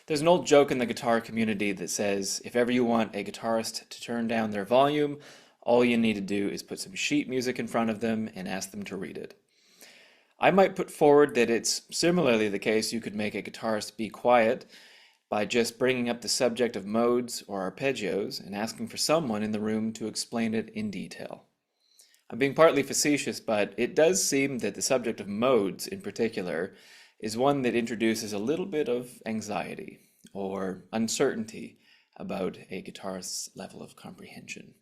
There's an old joke in the guitar community that says if ever you want a guitarist to turn down their volume, all you need to do is put some sheet music in front of them and ask them to read it. I might put forward that it's similarly the case you could make a guitarist be quiet by just bringing up the subject of modes or arpeggios and asking for someone in the room to explain it in detail. I'm being partly facetious, but it does seem that the subject of modes in particular is one that introduces a little bit of anxiety or uncertainty about a guitarist's level of comprehension.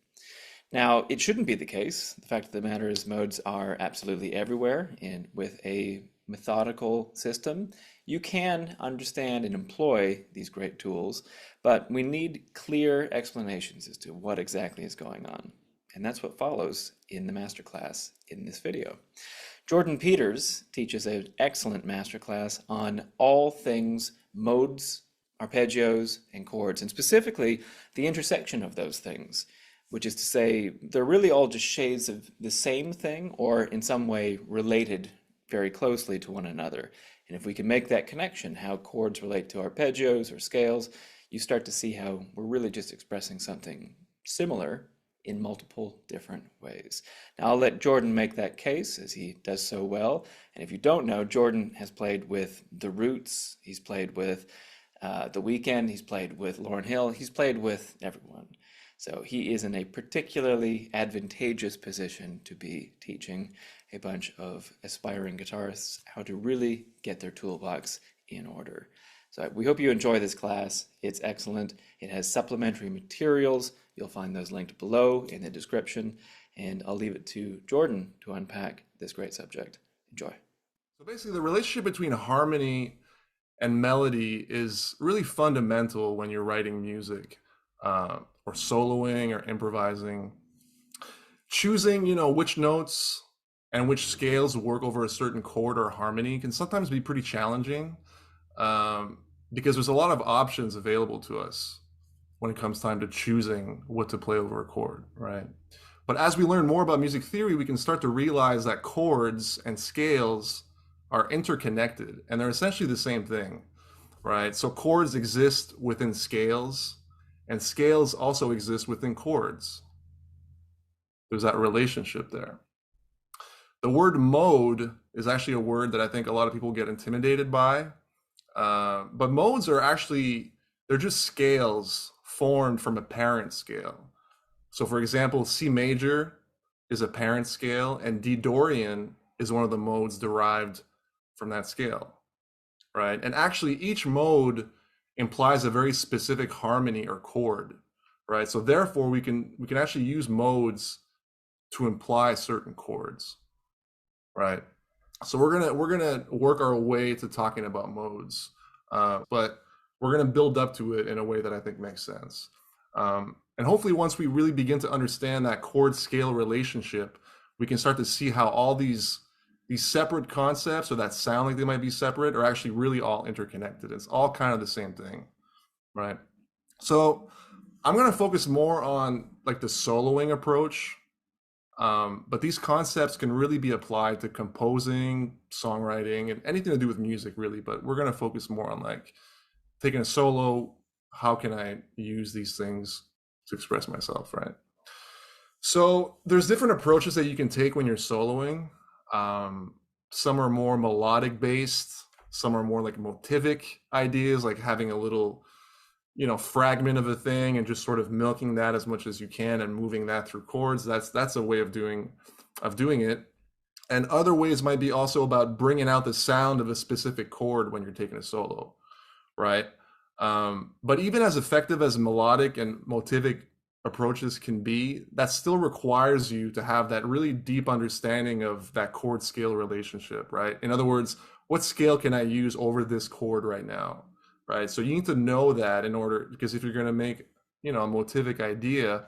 Now, it shouldn't be the case. The fact of the matter is modes are absolutely everywhere, and with a methodical system, you can understand and employ these great tools, but we need clear explanations as to what exactly is going on. And that's what follows in the masterclass in this video. Jordan Peters teaches an excellent masterclass on all things modes, arpeggios, and chords, and specifically the intersection of those things, which is to say they're really all just shades of the same thing or in some way related very closely to one another. And if we can make that connection, how chords relate to arpeggios or scales, you start to see how we're really just expressing something similar in multiple different ways. Now I'll let Jordan make that case as he does so well. And if you don't know, Jordan has played with The Roots, he's played with The Weeknd, he's played with Lauryn Hill, he's played with everyone. So he is in a particularly advantageous position to be teaching a bunch of aspiring guitarists how to really get their toolbox in order. So we hope you enjoy this class. It's excellent. It has supplementary materials. You'll find those linked below in the description. And I'll leave it to Jordan to unpack this great subject. Enjoy. So basically, the relationship between harmony and melody is really fundamental when you're writing music or soloing or improvising. Choosing, which notes and which scales work over a certain chord or harmony can sometimes be pretty challenging because there's a lot of options available to us when it comes time to choosing what to play over a chord, right? But as we learn more about music theory, we can start to realize that chords and scales are interconnected and they're essentially the same thing, right? So chords exist within scales and scales also exist within chords. There's that relationship there. The word mode is actually a word that I think a lot of people get intimidated by. But modes are actually, they're just scales formed from a parent scale. So for example, C major is a parent scale and D Dorian is one of the modes derived from that scale, right? And actually each mode implies a very specific harmony or chord, right? So therefore we can actually use modes to imply certain chords, right? So we're gonna work our way to talking about modes, but we're gonna build up to it in a way that I think makes sense. And hopefully once we really begin to understand that chord-scale relationship, we can start to see how all these separate concepts or that sound like they might be separate are actually really all interconnected. It's all kind of the same thing, right? So I'm gonna focus more on like the soloing approach. But these concepts can really be applied to composing, songwriting, and anything to do with music, really. But we're going to focus more on like taking a solo. How can I use these things to express myself, right? So there's different approaches that you can take when you're soloing. Some are more melodic based. Some are more like motivic ideas, like having a little fragment of a thing and just sort of milking that as much as you can and moving that through chords. That's a way of doing it. And other ways might be also about bringing out the sound of a specific chord when you're taking a solo, right? But even as effective as melodic and motivic approaches can be, that still requires you to have that really deep understanding of that chord scale relationship, right? In other words, what scale can I use over this chord right now? Right, so you need to know that in order, because if you're going to make, a motivic idea,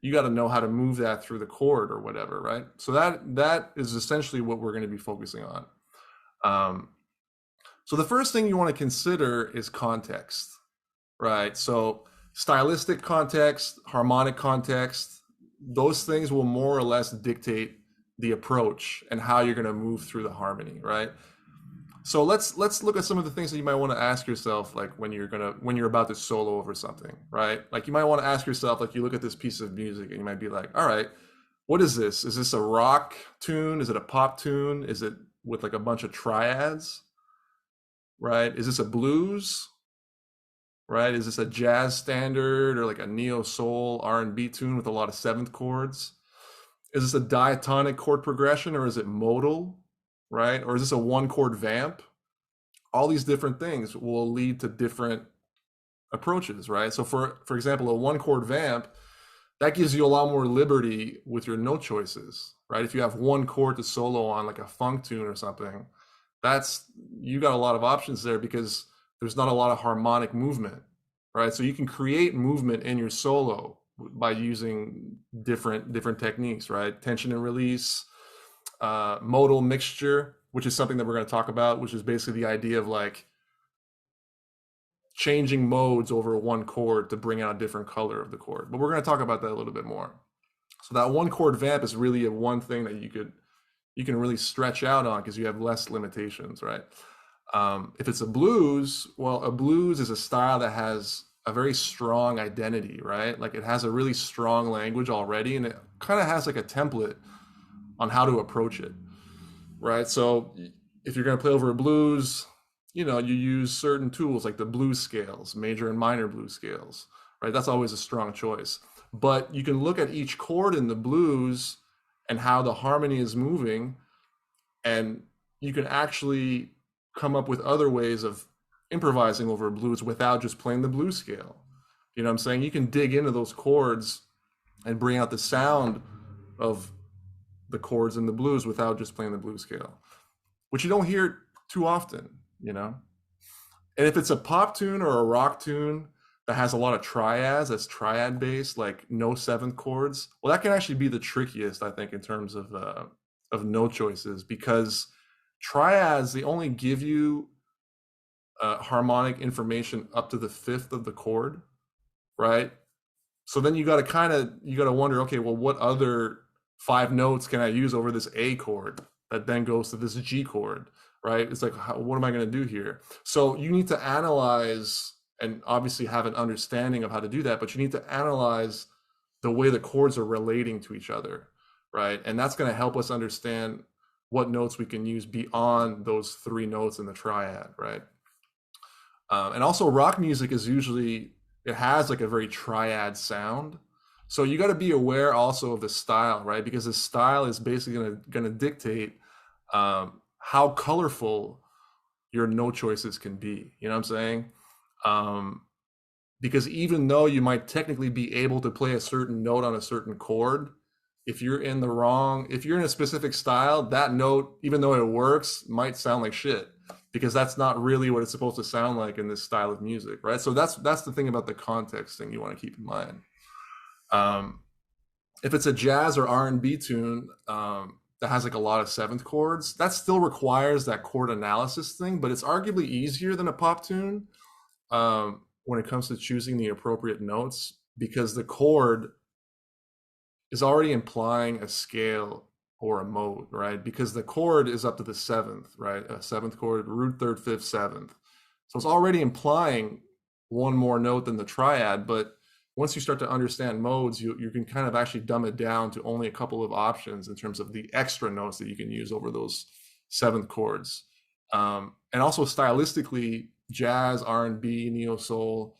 you got to know how to move that through the chord or whatever, right? So that is essentially what we're going to be focusing on. So the first thing you want to consider is context, right? So stylistic context, harmonic context, those things will more or less dictate the approach and how you're going to move through the harmony, right? So let's look at some of the things that you might want to ask yourself, like when you're about to solo over something, right? Like you might want to ask yourself, like you look at this piece of music and you might be like, all right, what is this? Is this a rock tune? Is it a pop tune? Is it with like a bunch of triads, right? Is this a blues, right? Is this a jazz standard or like a neo soul R&B tune with a lot of seventh chords? Is this a diatonic chord progression or is it modal, right? Or is this a one chord vamp? All these different things will lead to different approaches, right? So for example, a one chord vamp, that gives you a lot more liberty with your note choices, right? If you have one chord to solo on, like a funk tune or something, that's, you got a lot of options there because there's not a lot of harmonic movement, right? So you can create movement in your solo by using different techniques, right? Tension and release, modal mixture, which is something that we're going to talk about, which is basically the idea of like changing modes over one chord to bring out a different color of the chord. But we're going to talk about that a little bit more. So that one chord vamp is really a one thing that you can really stretch out on because you have less limitations, right? If it's a blues, well, a blues is a style that has a very strong identity, right? Like it has a really strong language already, and it kind of has like a template on how to approach it, right? So if you're going to play over a blues, you know, you use certain tools like the blues scales, major and minor blues scales, right? That's always a strong choice. But you can look at each chord in the blues and how the harmony is moving, and you can actually come up with other ways of improvising over blues without just playing the blues scale. You know what I'm saying? You can dig into those chords and bring out the sound of the chords in the blues without just playing the blues scale, which you don't hear too often, you know? And if it's a pop tune or a rock tune that has a lot of triads, that's triad based, like no seventh chords, well, that can actually be the trickiest, I think, in terms of note choices, because triads, they only give you harmonic information up to the fifth of the chord, right? So then you got to wonder, okay, well, what other five notes can I use over this A chord that then goes to this G chord, right? It's like, what am I going to do here? So you need to analyze and obviously have an understanding of how to do that, but you need to analyze the way the chords are relating to each other, right? And that's going to help us understand what notes we can use beyond those three notes in the triad, right? And also rock music is usually, it has like a very triad sound. So you got to be aware also of the style, right? Because the style is basically going to dictate how colorful your note choices can be. You know what I'm saying? Because even though you might technically be able to play a certain note on a certain chord, if you're in a specific style, that note, even though it works, might sound like shit, because that's not really what it's supposed to sound like in this style of music, right? So that's the thing about the context thing you want to keep in mind. If it's a jazz or R&B tune that has like a lot of seventh chords, that still requires that chord analysis thing, but it's arguably easier than a pop tune when it comes to choosing the appropriate notes, because the chord is already implying a scale or a mode, right? Because the chord is up to the seventh, right? A seventh chord, root, third, fifth, seventh. So it's already implying one more note than the triad, but once you start to understand modes, you can kind of actually dumb it down to only a couple of options in terms of the extra notes that you can use over those seventh chords. And also stylistically, jazz, R&B, neo soul,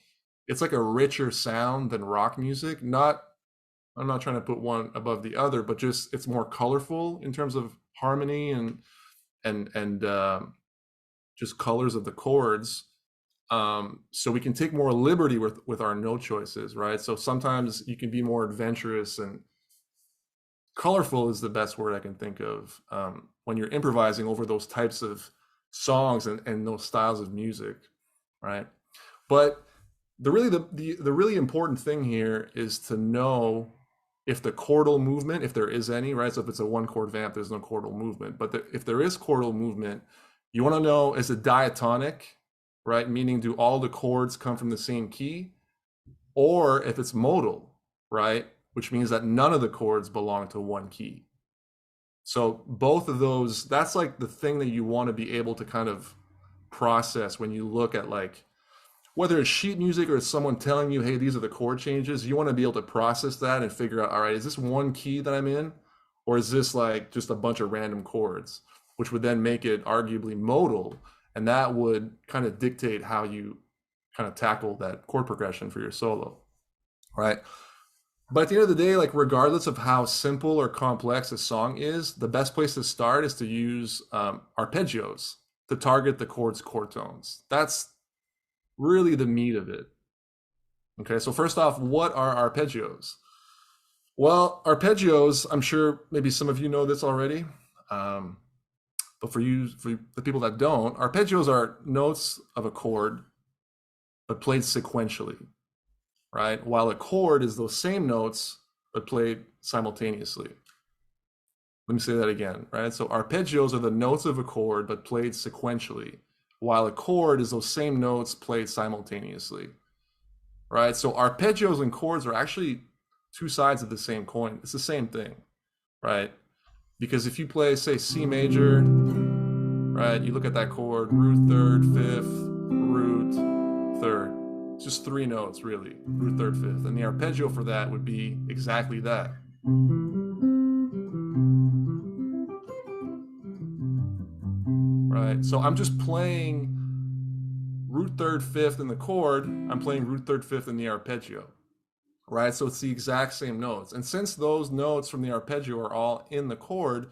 it's like a richer sound than rock music. I'm not trying to put one above the other, but just it's more colorful in terms of harmony and just colors of the chords. So we can take more liberty with our note choices, right? So sometimes you can be more adventurous, and colorful is the best word I can think of when you're improvising over those types of songs and those styles of music, right? But the really important thing here is to know if the chordal movement, if there is any, right? So if it's a one chord vamp, there's no chordal movement. But if there is chordal movement, you want to know, is it diatonic, right? Meaning, do all the chords come from the same key? Or if it's modal, right? Which means that none of the chords belong to one key. So both of those, that's like the thing that you want to be able to kind of process when you look at like whether it's sheet music or it's someone telling you, hey, these are the chord changes, you want to be able to process that and figure out, all right, is this one key that I'm in? Or is this like just a bunch of random chords, which would then make it arguably modal. And that would kind of dictate how you kind of tackle that chord progression for your solo, right? But at the end of the day, like regardless of how simple or complex a song is, the best place to start is to use arpeggios to target the chord's chord tones. That's really the meat of it. Okay, so first off, what are arpeggios? Well, arpeggios, I'm sure maybe some of you know this already, but for the people that don't, arpeggios are notes of a chord, but played sequentially, right? While a chord is those same notes, but played simultaneously. Let me say that again, right? So arpeggios are the notes of a chord, but played sequentially, while a chord is those same notes played simultaneously, right? So arpeggios and chords are actually two sides of the same coin. It's the same thing, right? Because if you play, say, C major, right, you look at that chord, root third, fifth, root third. It's just three notes, really, root third, fifth. And the arpeggio for that would be exactly that. Right, so I'm just playing root third, fifth in the chord, I'm playing root third, fifth in the arpeggio, right? So it's the exact same notes. And since those notes from the arpeggio are all in the chord,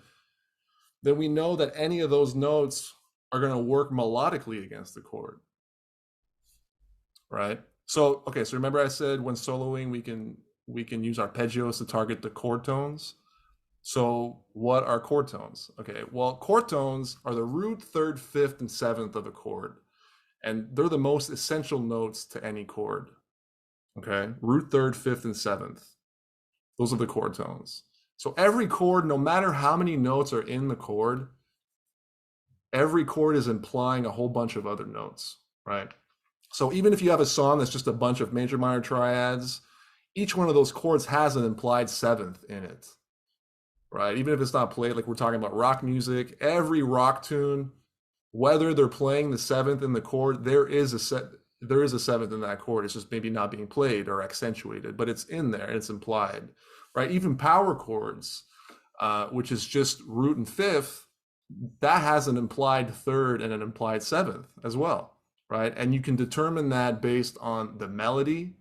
then we know that any of those notes are going to work melodically against the chord, right? So, okay, so remember I said when soloing, we can use arpeggios to target the chord tones. So what are chord tones? Okay, well, chord tones are the root, third, fifth, and seventh of a chord. And they're the most essential notes to any chord. Okay, root, third, fifth, and seventh. Those are the chord tones. So every chord, no matter how many notes are in the chord, every chord is implying a whole bunch of other notes, right? So even if you have a song that's just a bunch of major minor triads, each one of those chords has an implied seventh in it, right? Even if it's not played, like we're talking about rock music, every rock tune, whether they're playing the seventh in the chord, there is a seventh in that chord. It's just maybe not being played or accentuated, but it's in there and it's implied, right? Even power chords, which is just root and fifth, that has an implied third and an implied seventh as well, right? And you can determine that based on the melody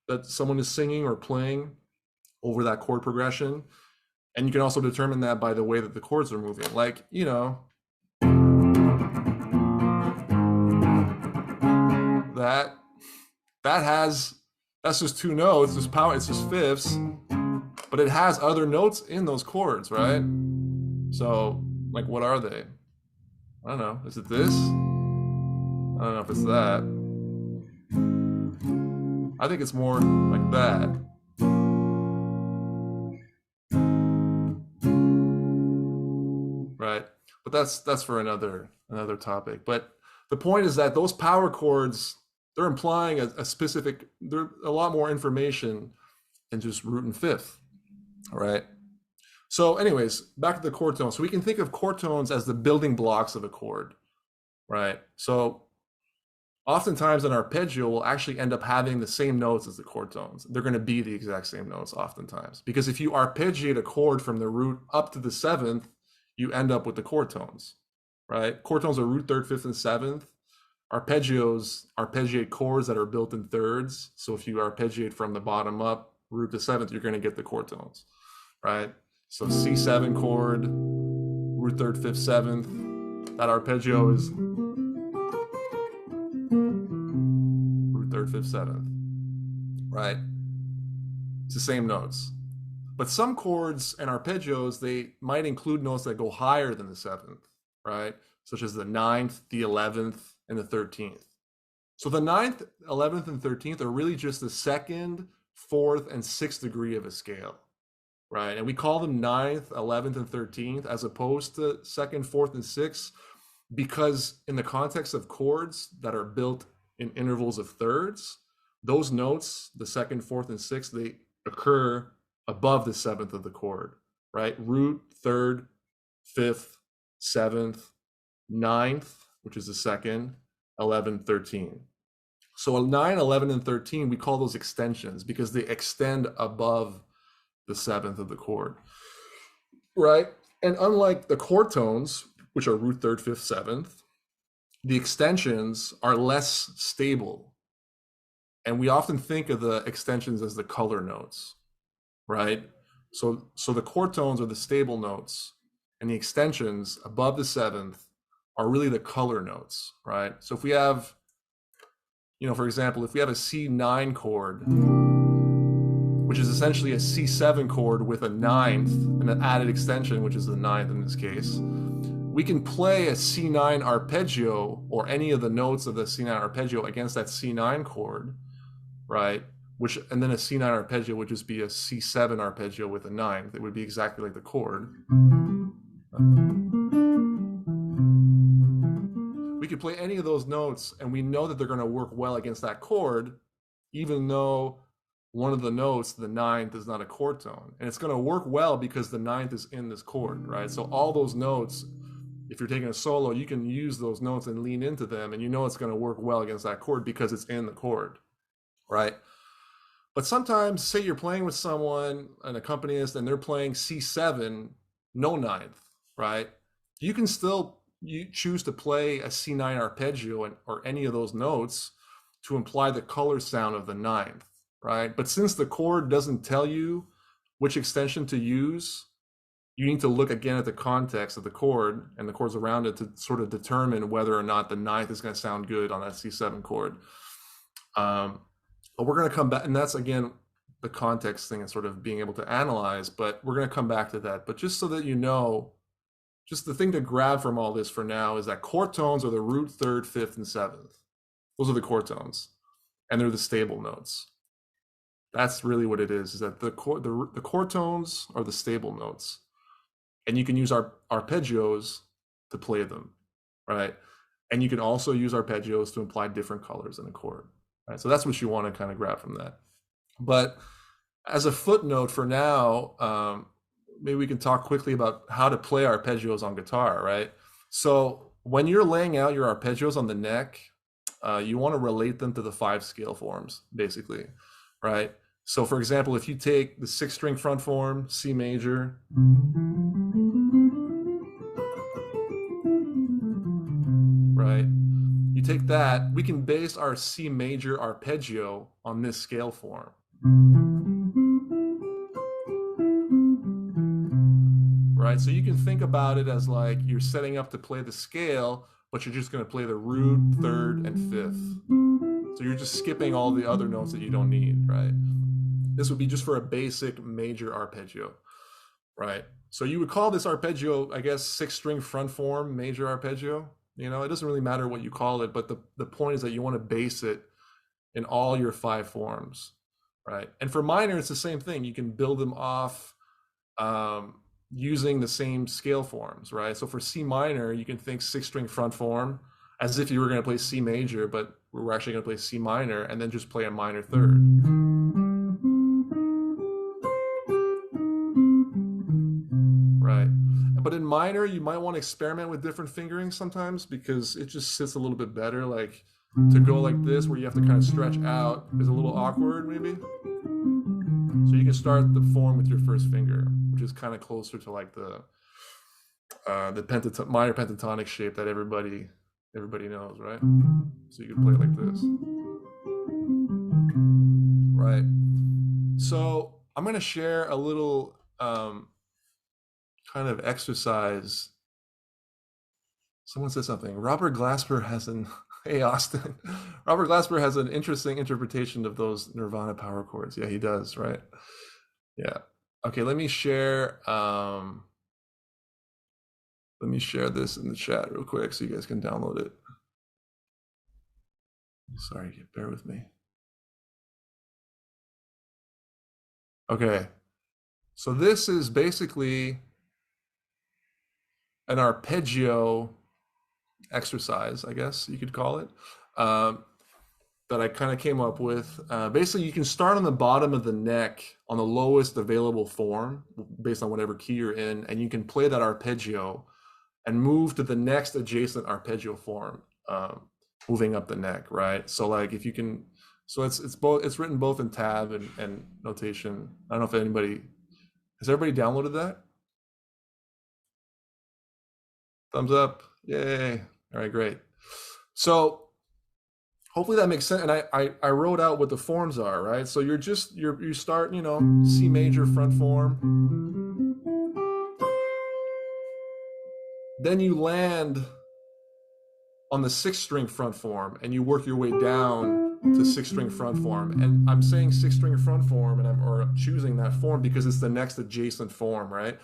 that someone is singing or playing over that chord progression. And you can also determine that by the way that the chords are moving. Like, you know, that that's just two notes, it's power, it's just fifths, but it has other notes in those chords, right? So, like, what are they? I don't know. Is it this? I don't know if it's that. I think it's more like that. Right? But that's for another topic. But the point is that those power chords, they're implying a specific, they're a lot more information than just root and fifth. All right. So anyways, back to the chord tones. So we can think of chord tones as the building blocks of a chord, right? So oftentimes an arpeggio will actually end up having the same notes as the chord tones. They're going to be the exact same notes oftentimes, because if you arpeggiate a chord from the root up to the seventh, you end up with the chord tones, right? Chord tones are root, third, fifth, and seventh. Arpeggios arpeggiate chords that are built in thirds. So if you arpeggiate from the bottom up, root to seventh, you're going to get the chord tones, right? So C7 chord, root, third, fifth, seventh. That arpeggio is root, third, fifth, seventh, right? It's the same notes. But some chords and arpeggios, they might include notes that go higher than the seventh, right? Such as the ninth, the 11th, and the 13th. So the ninth, 11th, and 13th are really just the second, fourth, and sixth degree of a scale, right? And we call them ninth, 11th, and 13th as opposed to second, fourth, and sixth, because in the context of chords that are built in intervals of thirds, those notes, the second, fourth, and sixth, they occur above the seventh of the chord, right? Root, third, fifth, seventh, ninth, which is the second, 11, 13. So a 9, 11, and 13, we call those extensions because they extend above the seventh of the chord, right? And unlike the chord tones, which are root, third, fifth, seventh, the extensions are less stable. And we often think of the extensions as the color notes, right? So the chord tones are the stable notes, and the extensions above the seventh are really the color notes, right? So if we have, for example, if we have a C9 chord, which is essentially a C7 chord with a ninth and an added extension, which is the ninth in this case, we can play a C9 arpeggio or any of the notes of the C9 arpeggio against that C9 chord, right? And then a C9 arpeggio would just be a C7 arpeggio with a ninth. It would be exactly like the chord. We could play any of those notes, and we know that they're going to work well against that chord, even though one of the notes, the ninth, is not a chord tone. And it's going to work well because the ninth is in this chord, right? So all those notes, if you're taking a solo, you can use those notes and lean into them, and you know it's going to work well against that chord because it's in the chord, right? But sometimes, say you're playing with someone, an accompanist, and they're playing C7, no ninth, right? You can still choose to play a C9 arpeggio or any of those notes to imply the color sound of the ninth, right? But since the chord doesn't tell you which extension to use, you need to look again at the context of the chord and the chords around it to sort of determine whether or not the ninth is going to sound good on that C7 chord. But we're going to come back, and that's again the context thing and sort of being able to analyze, but we're going to come back to that. But just so that you know, just the thing to grab from all this for now is that chord tones are the root, third, fifth, and seventh. Those are the chord tones, and they're the stable notes. That's really what it is that the chord tones are the stable notes, and you can use our arpeggios to play them, right? And you can also use arpeggios to imply different colors in a chord, right? So that's what you want to kind of grab from that. But as a footnote for now, maybe we can talk quickly about how to play arpeggios on guitar, right? So when you're laying out your arpeggios on the neck, you want to relate them to the 5 scale forms, basically, right? So for example, if you take the 6-string front form, C major, right? You take that, we can base our C major arpeggio on this scale form. Right? So you can think about it as like you're setting up to play the scale, but you're just going to play the root, third, and fifth. So you're just skipping all the other notes that you don't need, right? This would be just for a basic major arpeggio, right? So you would call this arpeggio, I guess, 6-string front form major arpeggio. It doesn't really matter what you call it, but the point is that you want to base it in all your 5 forms, right? And for minor, it's the same thing. You can build them off using the same scale forms, right? So for C minor, you can think 6-string front form as if you were going to play C major, but we're actually going to play C minor and then just play a minor third. Right. But in minor, you might want to experiment with different fingering sometimes because it just sits a little bit better. Like to go like this, where you have to kind of stretch out, is a little awkward maybe. So you can start the form with your first finger, which is kind of closer to like the minor pentatonic shape that everybody knows, right? So you can play it like this, right? So I'm going to share a little kind of exercise. Someone said something. Robert Glasper has an hey Austin. Robert Glasper has an interesting interpretation of those Nirvana power chords. Yeah, he does, right? Yeah. Okay, let me share this in the chat real quick so you guys can download it. Sorry, bear with me. Okay. So this is basically an arpeggio exercise, I guess you could call it. The that I kind of came up with. Basically, you can start on the bottom of the neck on the lowest available form based on whatever key you're in, and you can play that arpeggio and move to the next adjacent arpeggio form, moving up the neck, right? So like if you can, so it's written both in tab and notation. I don't know if has everybody downloaded that? Thumbs up, yay. All right, great. So hopefully that makes sense. And I wrote out what the forms are, right? So you start, C major front form. Then you land on the 6th string front form and you work your way down to 6th string front form. And I'm saying 6th string front form and I'm choosing that form because it's the next adjacent form, right?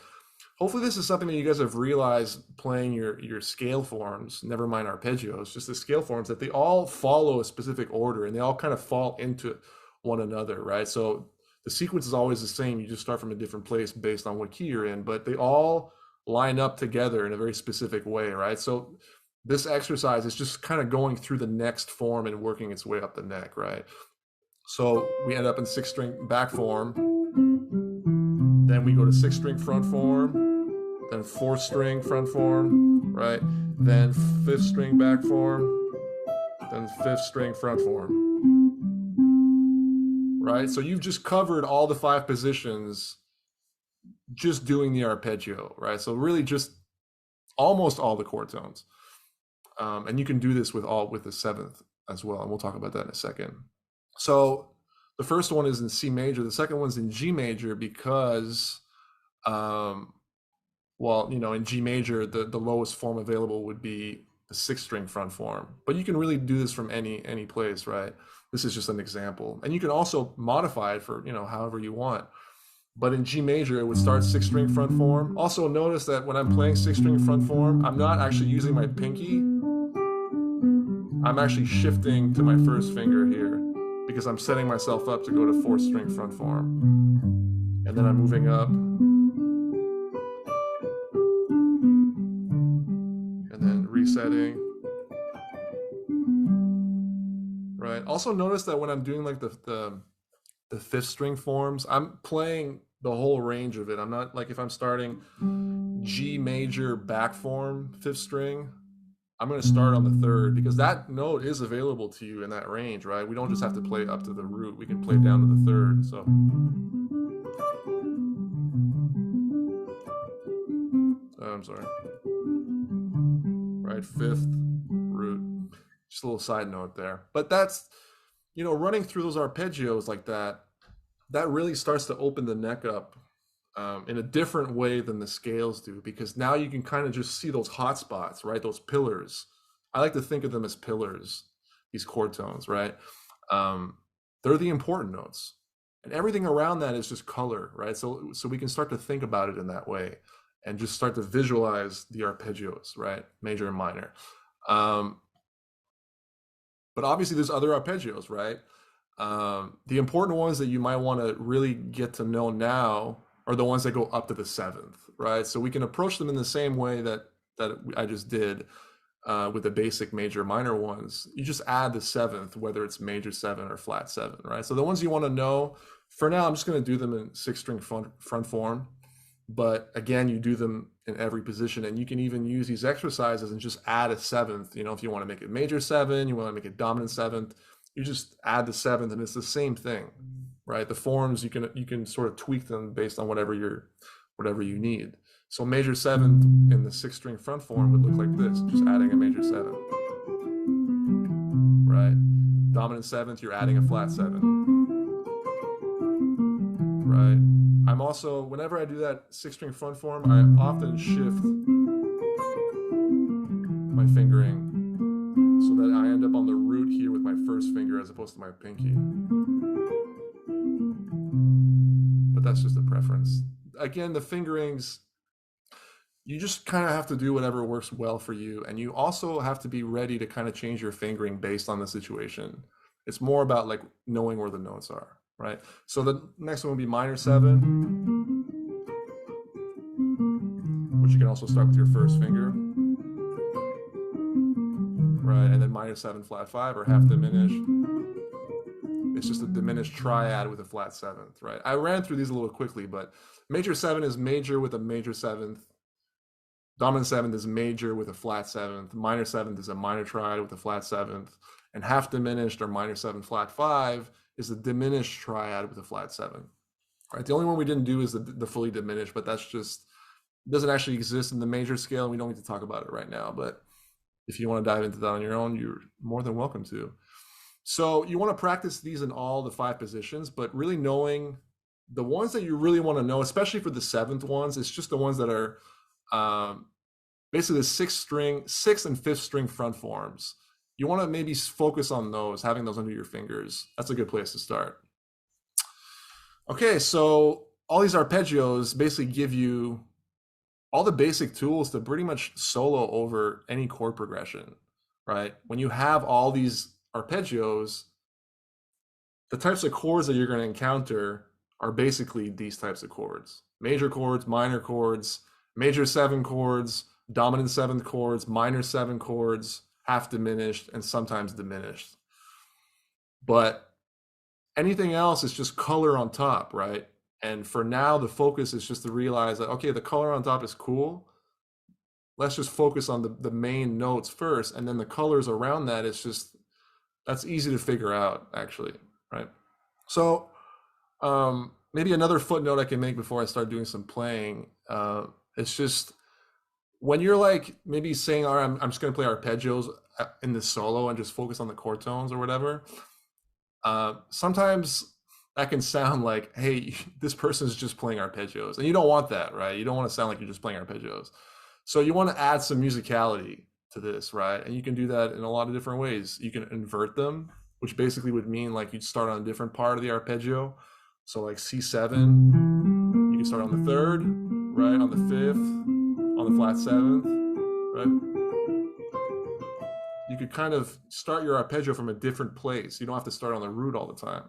Hopefully this is something that you guys have realized playing your scale forms, never mind arpeggios, just the scale forms, that they all follow a specific order and they all kind of fall into one another, right? So the sequence is always the same. You just start from a different place based on what key you're in, but they all line up together in a very specific way, right? So this exercise is just kind of going through the next form and working its way up the neck, right? So we end up in 6th string back form. Then we go to 6th string front form, then 4th string front form, right? Then 5th string back form, then 5th string front form, right? So you've just covered all the 5 positions just doing the arpeggio, right? So really just almost all the chord tones. And you can do this with the 7th as well, and we'll talk about that in a second. So the first one is in C major. The second one's in G major because, in G major, the lowest form available would be the 6th string front form. But you can really do this from any place, right? This is just an example. And you can also modify it for, however you want. But in G major, it would start 6th string front form. Also notice that when I'm playing 6th string front form, I'm not actually using my pinky. I'm actually shifting to my 1st finger here because I'm setting myself up to go to 4th string front form. And then I'm moving up. And then resetting. Right. Also notice that when I'm doing like the 5th string forms, I'm playing the whole range of it. I'm not like, if I'm starting G major back form 5th string, I'm going to start on the 3rd because that note is available to you in that range, right? We don't just have to play up to the root. We can play down to the 3rd. So, I'm sorry. Right, 5th root. Just a little side note there. But that's, running through those arpeggios like that really starts to open the neck up in a different way than the scales do, because now you can kind of just see those hot spots, right? Those pillars. I like to think of them as pillars, these chord tones, right? They're the important notes. And everything around that is just color, right? So we can start to think about it in that way and just start to visualize the arpeggios, right? Major and minor. But obviously there's other arpeggios, right? The important ones that you might want to really get to know now are the ones that go up to the 7th, right? So we can approach them in the same way that I just did with the basic major minor ones. You just add the 7th, whether it's major 7 or flat 7, right? So the ones you want to know, for now, I'm just going to do them in 6th string front form. But again, you do them in every position, and you can even use these exercises and just add a 7th. If you want to make it major 7, you want to make it dominant 7th, you just add the 7th, and it's the same thing, right? The forms, you can sort of tweak them based on whatever you need. So major 7th in the 6th string front form would look like this, just adding a major 7, right? Dominant 7th, you're adding a flat 7, right? I'm also, whenever I do that 6th string front form, I often shift my fingering so that I end up on the root here with my 1st finger as opposed to my pinky. But that's just a preference. Again, the fingerings, you just kind of have to do whatever works well for you. And you also have to be ready to kind of change your fingering based on the situation. It's more about like knowing where the notes are, right? So the next one will be minor 7, which you can also start with your 1st finger, right? And then minor 7 flat 5 or half diminished. it's just a diminished triad with a flat seventh, right? I ran through these a little quickly, but major seven is major with a major seventh. Dominant seventh is major with a flat seventh. Minor seventh is a minor triad with a flat seventh. And half diminished or minor seven flat five is a diminished triad with a flat seven. Right? The only one we didn't do is the fully diminished, but that's just doesn't actually exist in the major scale, and we don't need to talk about it right now. But if you want to dive into that on your own, you're more than welcome to. So you want to practice these in all the 5 positions, but really knowing the ones that you really want to know, especially for the 7th ones, it's just the ones that are basically the 6th and 5th string front forms. You want to maybe focus on those, having those under your fingers. That's a good place to start. Okay, so all these arpeggios basically give you all the basic tools to pretty much solo over any chord progression, right? When you have all these arpeggios, the types of chords that you're going to encounter are basically these types of chords. Major chords, minor chords, major 7 chords, dominant 7th chords, minor 7 chords, half diminished, and sometimes diminished. But anything else is just color on top, right? And for now, the focus is just to realize that, okay, the color on top is cool. Let's just focus on the main notes first, and then the colors around that, it's just, that's easy to figure out, actually, right? So maybe another footnote I can make before I start doing some playing, it's just, when you're like maybe saying, all right, I'm just going to play arpeggios in this solo and just focus on the chord tones or whatever, sometimes that can sound like, hey, this person is just playing arpeggios. And you don't want that, right? You don't want to sound like you're just playing arpeggios. So you want to add some musicality to this, right? And you can do that in a lot of different ways. You can invert them, which basically would mean like you'd start on a different part of the arpeggio. So like C7, you can start on the 3rd, right? On the 5th, on the flat 7th, right? You could kind of start your arpeggio from a different place. You don't have to start on the root all the time,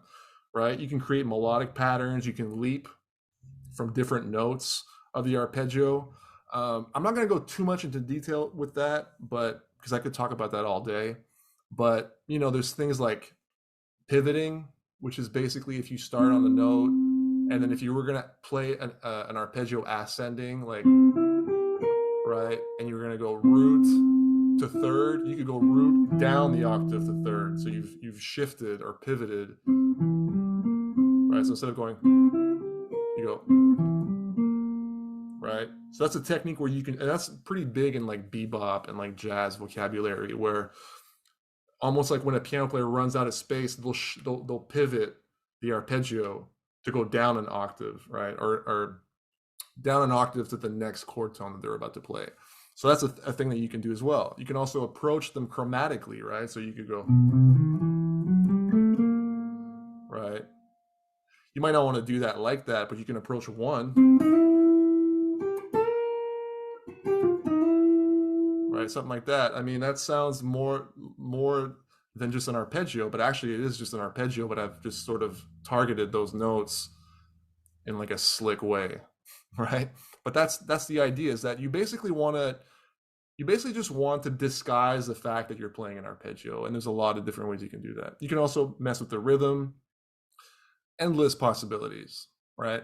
right? You can create melodic patterns. You can leap from different notes of the arpeggio. I'm not going to go too much into detail with that, but because I could talk about that all day. But, you know, there's things like pivoting, which is basically if you start on the note, and then if you were going to play an arpeggio ascending, like, right, and you're going to go root to 3rd, you could go root down the octave to 3rd. So you've shifted or pivoted, right? So instead of going, you go, right? So that's a technique where you can, and that's pretty big in like bebop and like jazz vocabulary, where almost like when a piano player runs out of space, they'll pivot the arpeggio to go down an octave, right? Or down an octave to the next chord tone that they're about to play. So that's a thing that you can do as well. You can also approach them chromatically, right? So you could go, right? You might not want to do that like that, but you can approach one, right? Something like that. I mean, that sounds more than just an arpeggio, but actually it is just an arpeggio, but I've just sort of targeted those notes in like a slick way, right? But that's the idea, is that you basically just want to disguise the fact that you're playing an arpeggio, and there's a lot of different ways you can do that. You can also mess with the rhythm, endless possibilities, right?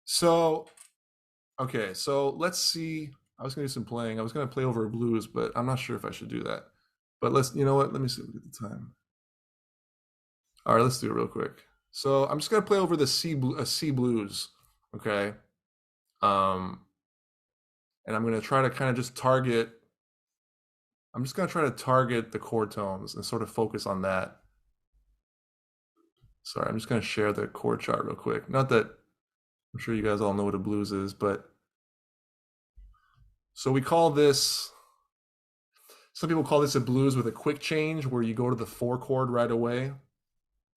So, okay, so let's see. I was gonna do some playing. I was gonna play over a blues, but I'm not sure if I should do that. But you know what? Let me see, look at the time. All right, let's do it real quick. So I'm just gonna play over the C blues, okay? And I'm gonna try to kind of just target. I'm just gonna try to target the chord tones and sort of focus on that. Sorry, I'm just gonna share the chord chart real quick. Not that I'm sure you guys all know what a blues is, but so we call this. Some people call this a blues with a quick change, where you go to the 4 chord right away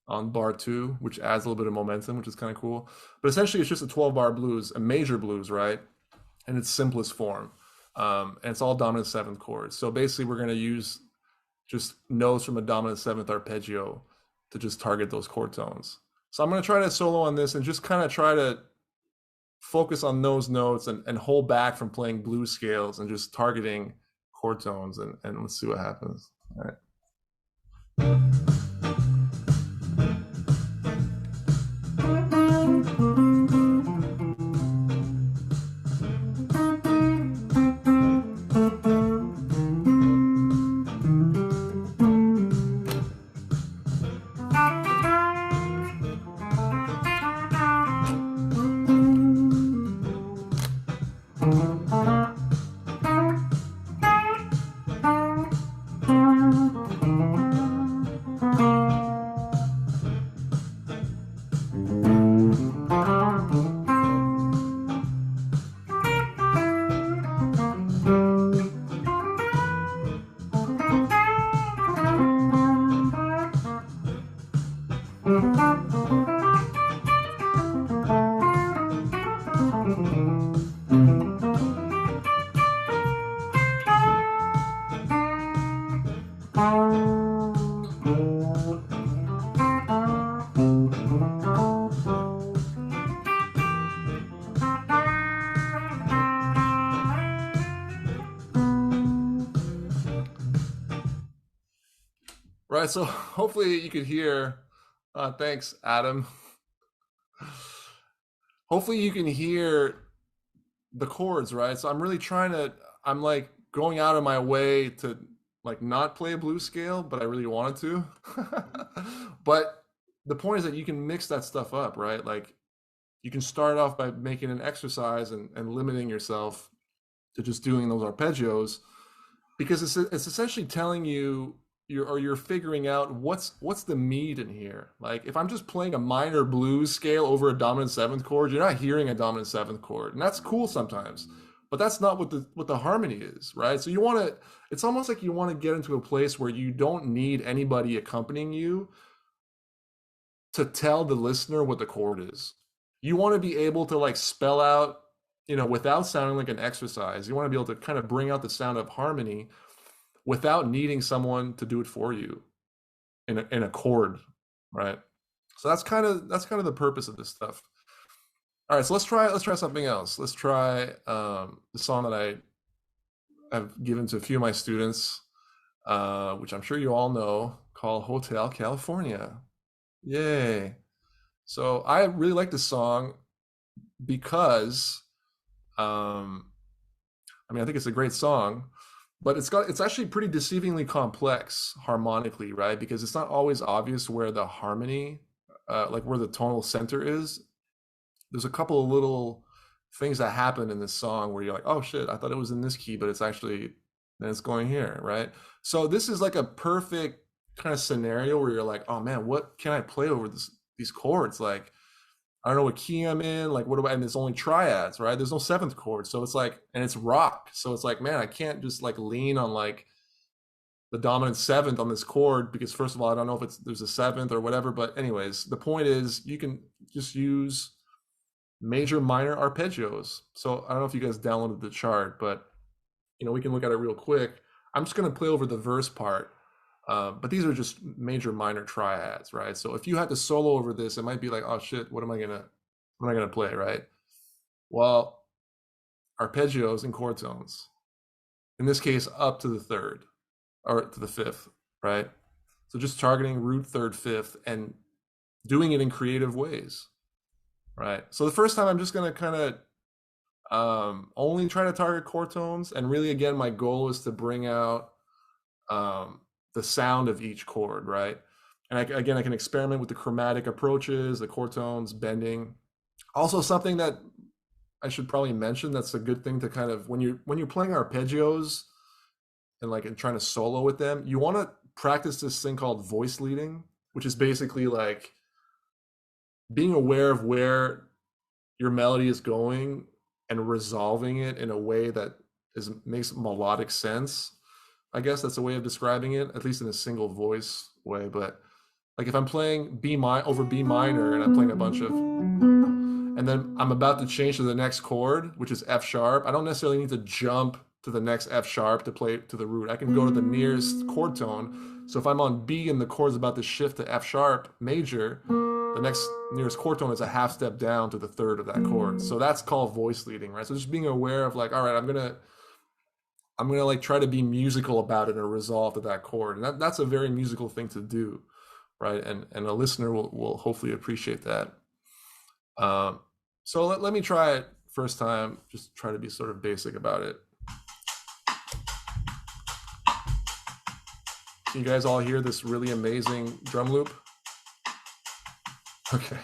on bar 2, which adds a little bit of momentum, which is kind of cool. But essentially, it's just a 12-bar blues, a major blues, right? In its simplest form. And it's all dominant 7th chords. So basically, we're going to use just notes from a dominant 7th arpeggio to just target those chord tones. So I'm going to try to solo on this and just kind of try to focus on those notes and hold back from playing blues scales and just targeting chord tones, and let's see what happens. All right. Right, so hopefully you could hear, thanks, Adam. Hopefully you can hear the chords, right? So I'm really trying to, I'm like going out of my way to like not play a blues scale, but I really wanted to. But the point is that you can mix that stuff up, right? Like you can start off by making an exercise and limiting yourself to just doing those arpeggios, because it's essentially telling you you're figuring out what's the meat in here. Like if I'm just playing a minor blues scale over a dominant seventh chord, you're not hearing a dominant seventh chord, and that's cool sometimes, but that's not what the harmony is, right? So you want to, it's almost like you want to get into a place where you don't need anybody accompanying you to tell the listener what the chord is. You want to be able to like spell out, without sounding like an exercise. You want to be able to kind of bring out the sound of harmony without needing someone to do it for you in a chord, right? So that's kind of the purpose of this stuff. All right, so let's try something else. Let's try the song that I've given to a few of my students, which I'm sure you all know, called Hotel California. Yay! So I really like this song because, I think it's a great song, but it's actually pretty deceivingly complex harmonically, right? Because it's not always obvious where the harmony, like where the tonal center is. There's a couple of little things that happen in this song where you're like, oh shit, I thought it was in this key, but it's actually, then it's going here, right? So this is like a perfect kind of scenario where you're like, oh man, what can I play over these chords? Like, I don't know what key I'm in, like what do I, and it's only triads, right? There's no seventh chord. So it's like, and it's rock. So it's like, man, I can't just like lean on like the dominant seventh on this chord, because first of all, I don't know if there's a seventh or whatever, but anyways, the point is you can just use major minor arpeggios. So I don't know if you guys downloaded the chart, but we can look at it real quick. I'm just going to play over the verse part. But these are just major minor triads, right? So if you had to solo over this, it might be like, oh shit, what am I gonna play, right? Well, arpeggios and chord tones. In this case, up to the third or to the fifth, right? So just targeting root, third, fifth, and doing it in creative ways, right? So the first time I'm just gonna kind of only try to target chord tones, and really, again, my goal is to bring out the sound of each chord, right? And I can experiment with the chromatic approaches, the chord tones, bending. Also, something that I should probably mention that's a good thing to kind of, when you're playing arpeggios and trying to solo with them, you want to practice this thing called voice leading, which is basically like being aware of where your melody is going and resolving it in a way that makes melodic sense. I guess that's a way of describing it, at least in a single voice way. But like if I'm playing over B minor and I'm playing a bunch of, and then I'm about to change to the next chord, which is F sharp, I don't necessarily need to jump to the next F sharp to play to the root. I can go to the nearest chord tone. So if I'm on B and the chord's about to shift to F sharp major, the next nearest chord tone is a half step down to the third of that chord. So that's called voice leading, right? So just being aware of like, all right, I'm gonna like try to be musical about it and resolve to that chord. And that's a very musical thing to do, right? And a listener will hopefully appreciate that. So let me try it first time, just try to be sort of basic about it. Can you guys all hear this really amazing drum loop? Okay.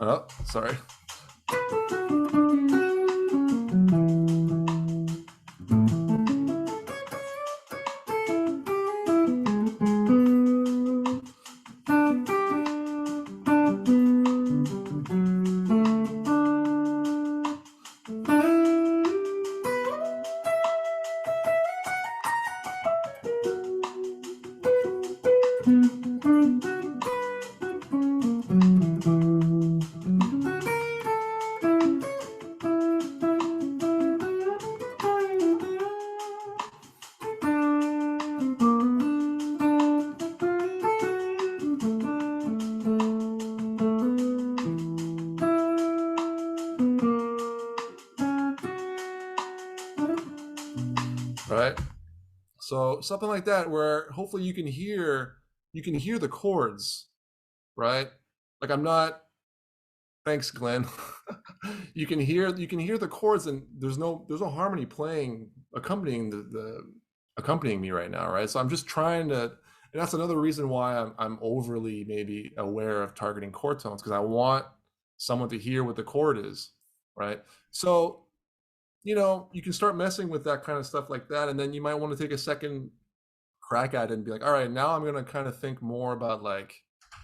Oh, sorry. Right. So something like that, where hopefully you can hear the chords, right? Like I'm not. Thanks, Glenn. You can hear the chords, and there's no harmony playing accompanying the accompanying me right now, right? So I'm just trying to, and that's another reason why I'm overly maybe aware of targeting chord tones, because I want someone to hear what the chord is, right? So you can start messing with that kind of stuff like that, and then you might want to take a second crack at it and be like, all right, now I'm gonna kind of think more about like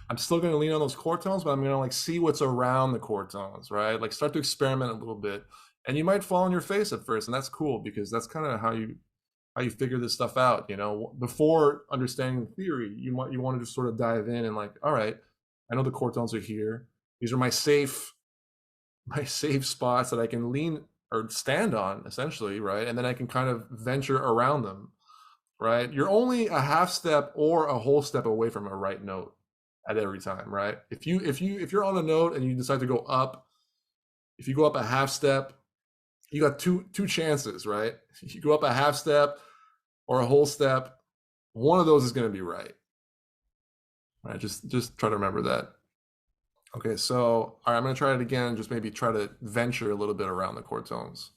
I'm still gonna lean on those chord tones, but I'm gonna like see what's around the chord tones, right? Like start to experiment a little bit. And you might fall on your face at first, and that's cool because that's kind of how you figure this stuff out. Before understanding the theory, you want to just sort of dive in and like, all right, I know the chord tones are here. These are my safe spots that I can lean or stand on essentially, right? And then I can kind of venture around them, right? You're only a half step or a whole step away from a right note at every time, right? If you're on a note and you decide to go up, if you go up a half step, you got two chances, right? You go up a half step or a whole step, one of those is going to be right. Right? Just try to remember that. Okay, so all right, I'm going to try it again. Just maybe try to venture a little bit around the chord tones.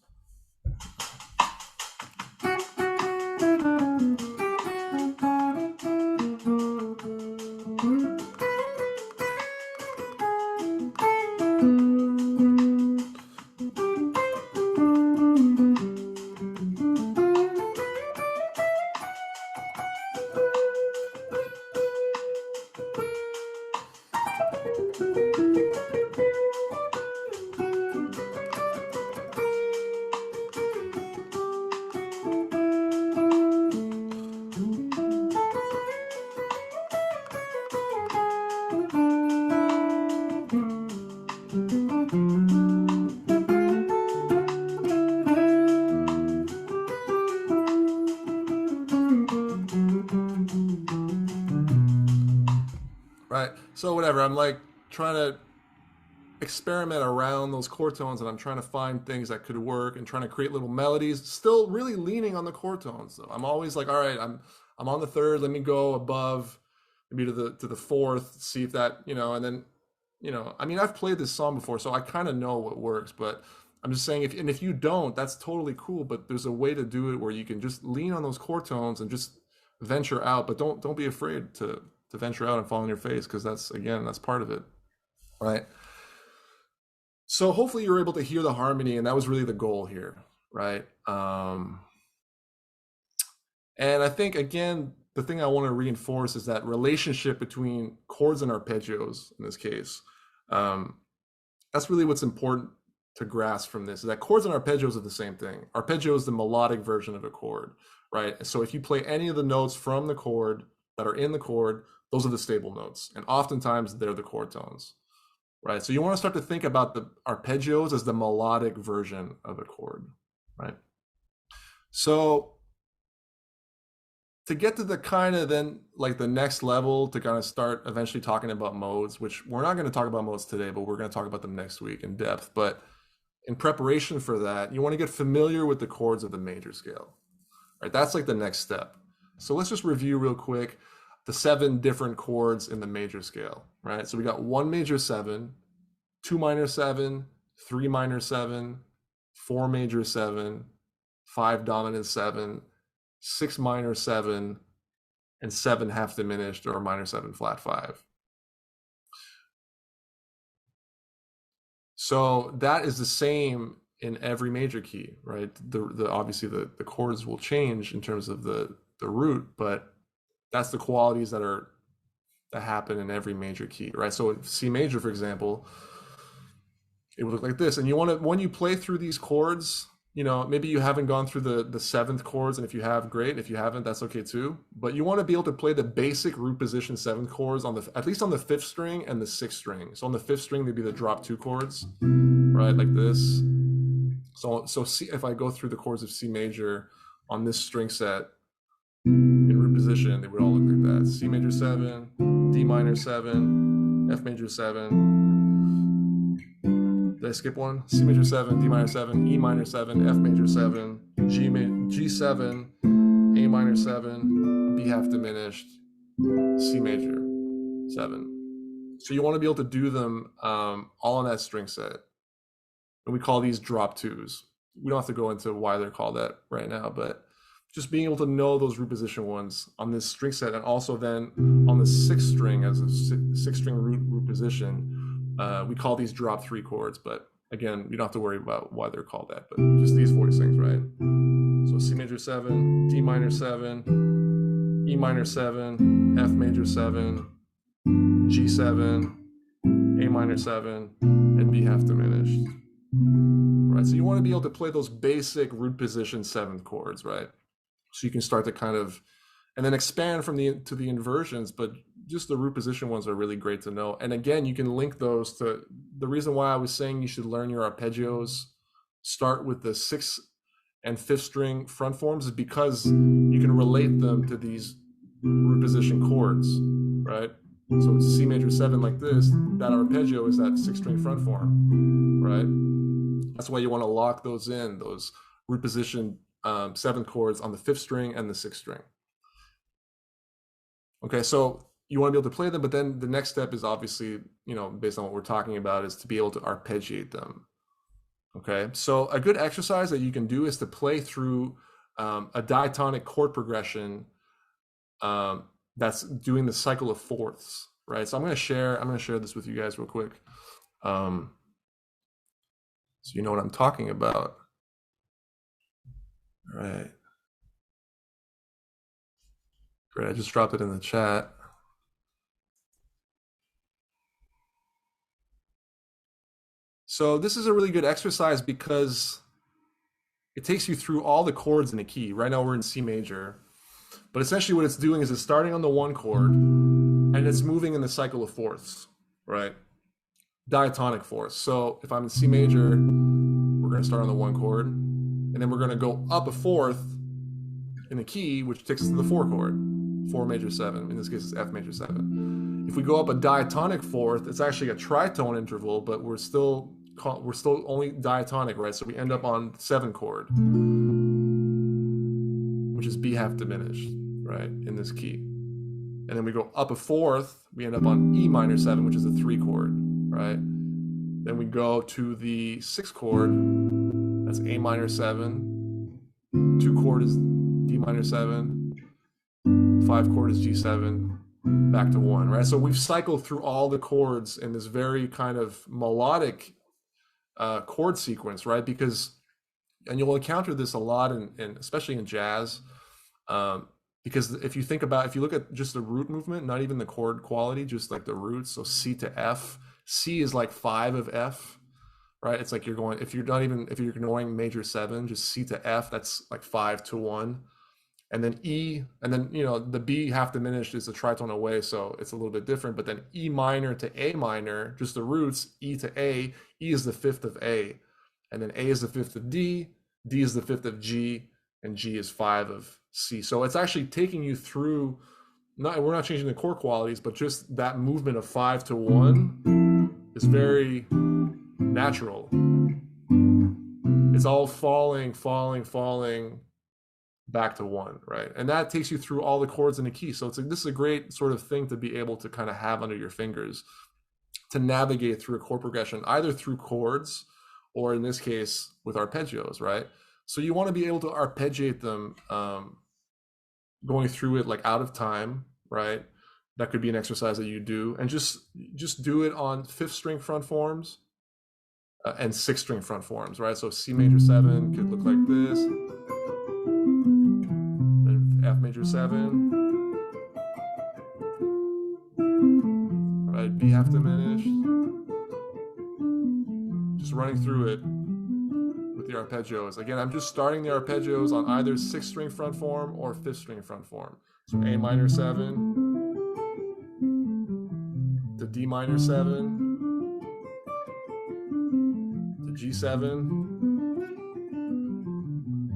Right. So whatever, I'm like trying to experiment around those chord tones, and I'm trying to find things that could work and trying to create little melodies, still really leaning on the chord tones though. I'm always like, all right, I'm on the third, let me go above maybe to the fourth, see if that, and then, I mean, I've played this song before, so I kind of know what works, but I'm just saying if you don't, that's totally cool, but there's a way to do it where you can just lean on those chord tones and just venture out, but don't be afraid to venture out and fall on your face, because that's part of it, right? So hopefully you're able to hear the harmony, and that was really the goal here, right? And I think again, the thing I want to reinforce is that relationship between chords and arpeggios in this case. Um, that's really what's important to grasp from this, is that chords and arpeggios are the same thing. Arpeggio is the melodic version of a chord, right? So if you play any of the notes from the chord that are in the chord, those are the stable notes, and oftentimes they're the chord tones, right? So you want to start to think about the arpeggios as the melodic version of a chord, right? So to get to the kind of then like the next level, to kind of start eventually talking about modes, which we're not going to talk about modes today, but we're going to talk about them next week in depth. But in preparation for that, you want to get familiar with the chords of the major scale, right? That's like the next step. So let's just review real quick the 7 different chords in the major scale, right? So we got 1 major 7, 2 minor 7, 3 minor 7, 4 major 7, 5 dominant 7, 6 minor 7, and 7 half diminished or minor 7 flat 5. So that is the same in every major key, right? The obviously the chords will change in terms of the root, but that's the qualities that happen in every major key, right? So in C major, for example, it would look like this. And you want to, when you play through these chords, you know, maybe you haven't gone through the seventh chords, and if you have, great. If you haven't, that's okay too. But you want to be able to play the basic root position seventh chords on the, at least on the fifth string and the sixth string. So on the fifth string, they'd be the drop two chords, right? Like this. So C, if I go through the chords of C major on this string set in root position, they would all look like that. C major 7, D minor 7, F major 7. Did I skip one? C major 7, D minor 7, E minor 7, F major 7, G7, A minor 7, B half diminished, C major 7. So you want to be able to do them all on that string set. And we call these drop twos. We don't have to go into why they're called that right now, but just being able to know those root position ones on this string set, and also then on the sixth string as a sixth string root position, we call these drop three chords. But again, you don't have to worry about why they're called that, but just these 40 things, right? So C major 7, D minor 7, E minor 7, F major 7, G7, A minor 7, and B half diminished. Right, so you want to be able to play those basic root position seventh chords, right? So you can start to kind of, and then expand from the to the inversions, but just the root position ones are really great to know. And again, you can link those to the reason why I was saying you should learn your arpeggios. Start with the sixth and fifth string front forms, is because you can relate them to these root position chords, right? So it's C major 7 like this, that arpeggio is that sixth string front form, right? That's why you want to lock those in, those root position seventh chords on the fifth string and the sixth string. Okay, so you want to be able to play them, but then the next step is obviously, you know, based on what we're talking about, is to be able to arpeggiate them. Okay, so a good exercise that you can do is to play through a diatonic chord progression that's doing the cycle of fourths, right? So I'm going to share this with you guys real quick, so you know what I'm talking about. All right. Great, I just dropped it in the chat. So this is a really good exercise because it takes you through all the chords in a key. Right now we're in C major, but essentially what it's doing is it's starting on the one chord and it's moving in the cycle of fourths, right? Diatonic fourths. So if I'm in C major, we're going to start on the one chord, and then we're going to go up a fourth in the key, which takes us to the four chord, 4 major 7. In this case, it's F major 7. If we go up a diatonic fourth, it's actually a tritone interval, but we're still only diatonic, right? So we end up on 7 chord, which is B half diminished, right, in this key. And then we go up a fourth, we end up on E minor 7, which is a 3 chord, right? Then we go to the 6th chord, that's A minor 7, 2 chord is D minor 7, 5 chord is G7, back to 1, right? So we've cycled through all the chords in this very kind of melodic chord sequence, right? Because, and you'll encounter this a lot in especially in jazz, because if you look at just the root movement, not even the chord quality, just like the roots, so C to F, C is like 5 of F, right? It's like if you're ignoring major 7, just C to F, that's like 5 to 1. And then E, and then, you know, the B half diminished is a tritone away, so it's a little bit different. But then E minor to A minor, just the roots, E to A, E is the 5th of A. And then A is the 5th of D is the 5th of G, and G is 5 of C. So it's actually taking you through, we're not changing the chord qualities, but just that movement of 5 to 1 is very natural. It's all falling back to 1, right? And that takes you through all the chords in the key. So this is a great sort of thing to be able to kind of have under your fingers to navigate through a chord progression, either through chords or in this case with arpeggios, right? So you want to be able to arpeggiate them, going through it like out of time, right? That could be an exercise that you do, and just do it on 5th string front forms, and 6-string front forms, right? So C major 7 could look like this, then F major 7, right? B half diminished. Just running through it with the arpeggios. Again, I'm just starting the arpeggios on either 6-string front form or 5th-string front form. So A minor 7 to D minor 7 to G7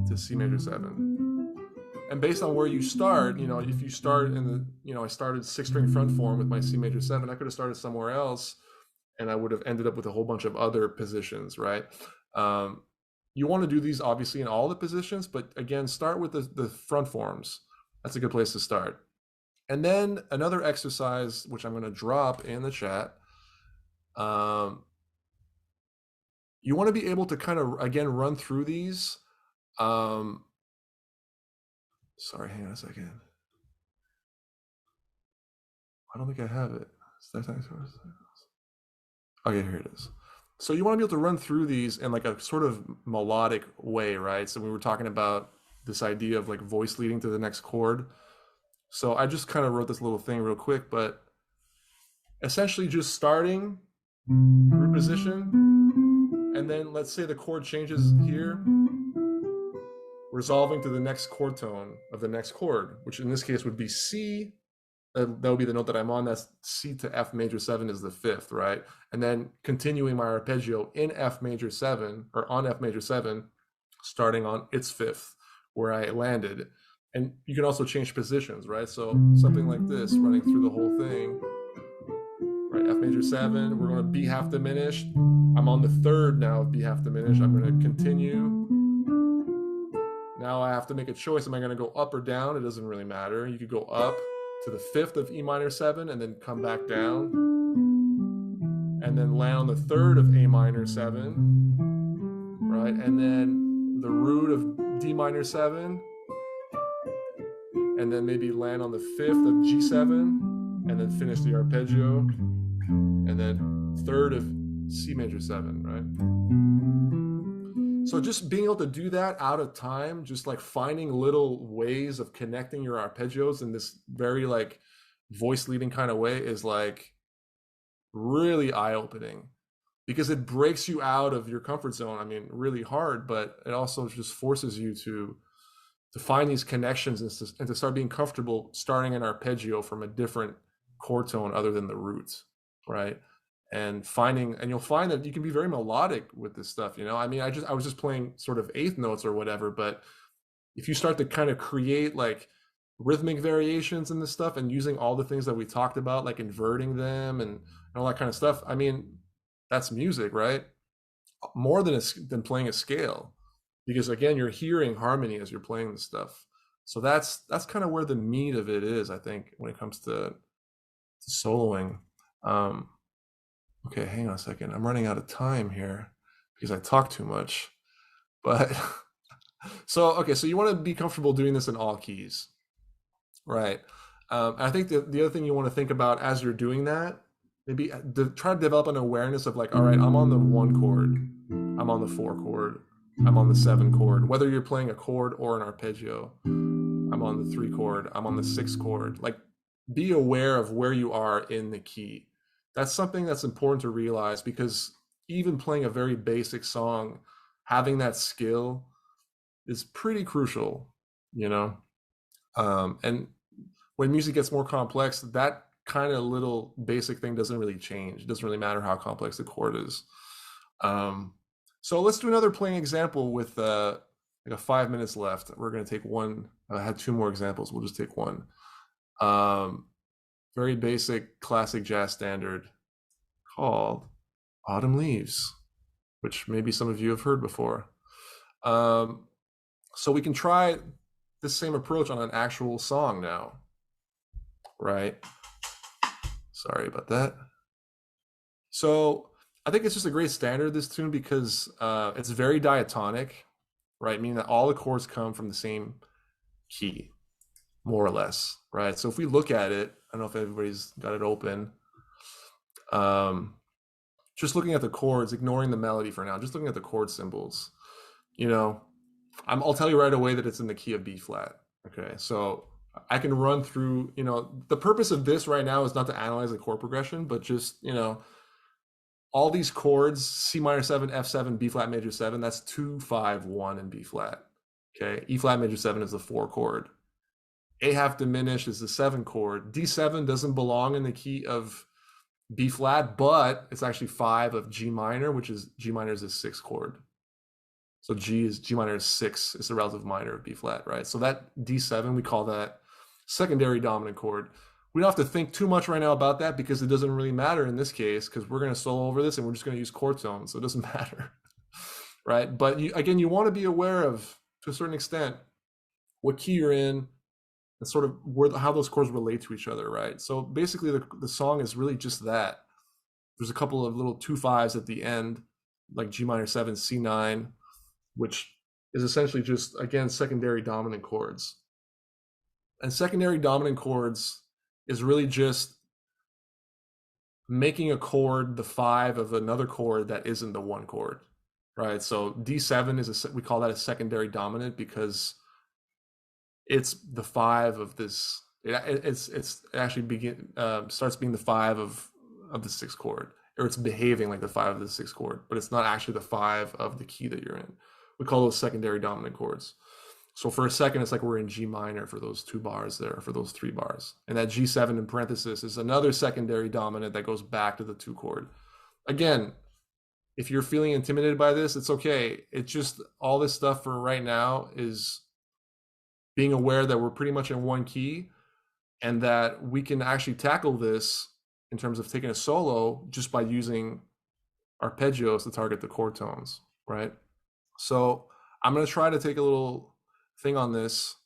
to C major 7. And based on where you start, if you start in the, I started 6-string front form with my C major 7, I could have started somewhere else and I would have ended up with a whole bunch of other positions, right? You want to do these obviously in all the positions, but again, start with the front forms. That's a good place to start. And then another exercise, which I'm going to drop in the chat. You want to be able to kind of, again, run through these. Sorry, hang on a second. I don't think I have it. Okay, here it is. So you want to be able to run through these in like a sort of melodic way, right? So we were talking about this idea of like voice leading to the next chord. So I just kind of wrote this little thing real quick, but essentially just starting root position, and then let's say the chord changes here, resolving to the next chord tone of the next chord, which in this case would be C. That would be the note that I'm on. That's C to F major 7 is the 5th, right? And then continuing my arpeggio in F major 7, or on F major 7, starting on its 5th, where I landed. And you can also change positions, right? So something like this, running through the whole thing, right? F major 7, we're going to B half diminished. I'm on the 3rd now of B half diminished. I'm going to continue. Now I have to make a choice. Am I going to go up or down? It doesn't really matter. You could go up to the 5th of E minor 7 and then come back down, and then land on the 3rd of A minor 7, right? And then the root of D minor 7, and then maybe land on the 5th of G7, and then finish the arpeggio, and then 3rd of C major 7, right? So just being able to do that out of time, just like finding little ways of connecting your arpeggios in this very like voice leading kind of way is like really eye-opening, because it breaks you out of your comfort zone. I mean, really hard, but it also just forces you to find these connections and to start being comfortable starting an arpeggio from a different chord tone other than the roots, right? And you'll find that you can be very melodic with this stuff. I mean, I was just playing sort of 8th notes or whatever, but if you start to kind of create like rhythmic variations in this stuff and using all the things that we talked about, like inverting them and all that kind of stuff, I mean, that's music, right? More than playing a scale, because again, you're hearing harmony as you're playing this stuff. So that's kind of where the meat of it is, I think, when it comes to soloing. Okay, hang on a second. I'm running out of time here because I talk too much. But so you want to be comfortable doing this in all keys, right? I think the other thing you want to think about as you're doing that, maybe try to develop an awareness of like, all right, I'm on the 1 chord, I'm on the 4 chord, I'm on the 7 chord. Whether you're playing a chord or an arpeggio, I'm on the 3 chord, I'm on the 6 chord. Like, be aware of where you are in the key. That's something that's important to realize, because even playing a very basic song, having that skill is pretty crucial, and when music gets more complex, that kind of little basic thing doesn't really change. It doesn't really matter how complex the chord is. So let's do another playing example with like a 5 minutes left. We're going to take one. I had 2 more examples. We'll just take one. Very basic classic jazz standard called Autumn Leaves, which maybe some of you have heard before. So we can try this same approach on an actual song now, right? Sorry about that. So I think it's just a great standard, this tune, because it's very diatonic, right? Meaning that all the chords come from the same key, more or less, right? So if we look at it, I don't know if everybody's got it open. just looking at the chords, ignoring the melody for now, just looking at the chord symbols, you know, I'll tell you right away that it's in the key of B flat. Okay, so I can run through, you know, the purpose of this right now is not to analyze the chord progression, but just, you know, all these chords, C minor 7, F7, B flat major 7, that's 2, 5, 1, and B flat. Okay, E flat major 7 is the 4 chord. A half diminished is the 7 chord. D7 doesn't belong in the key of B flat, but it's actually 5 of G minor, which is G minor is the 6th chord. So G minor is 6, is the relative minor of B flat, right? So that D7, we call that secondary dominant chord. We don't have to think too much right now about that because it doesn't really matter in this case because we're going to solo over this and we're just going to use chord tones, so it doesn't matter, right? But again, you want to be aware of, to a certain extent, what key you're in and sort of how those chords relate to each other, right? So basically, the song is really just that. There's a couple of little 2/5s at the end, like G minor 7, C9, which is essentially just, again, secondary dominant chords. And secondary dominant chords is really just making a chord the 5 of another chord that isn't the 1 chord, right? So D7 is we call that a secondary dominant because it's the 5 of this. It actually starts being the 5 of the 6th chord, or it's behaving like the 5 of the 6th chord, but it's not actually the 5 of the key that you're in. We call those secondary dominant chords. So for a second, it's like we're in G minor for those 2 bars there, for those 3 bars. And that G7 in parenthesis is another secondary dominant that goes back to the 2 chord. Again, if you're feeling intimidated by this, it's okay. It's just all this stuff for right now is being aware that we're pretty much in 1 key and that we can actually tackle this in terms of taking a solo just by using arpeggios to target the chord tones, right? So I'm going to try to take a little thing on this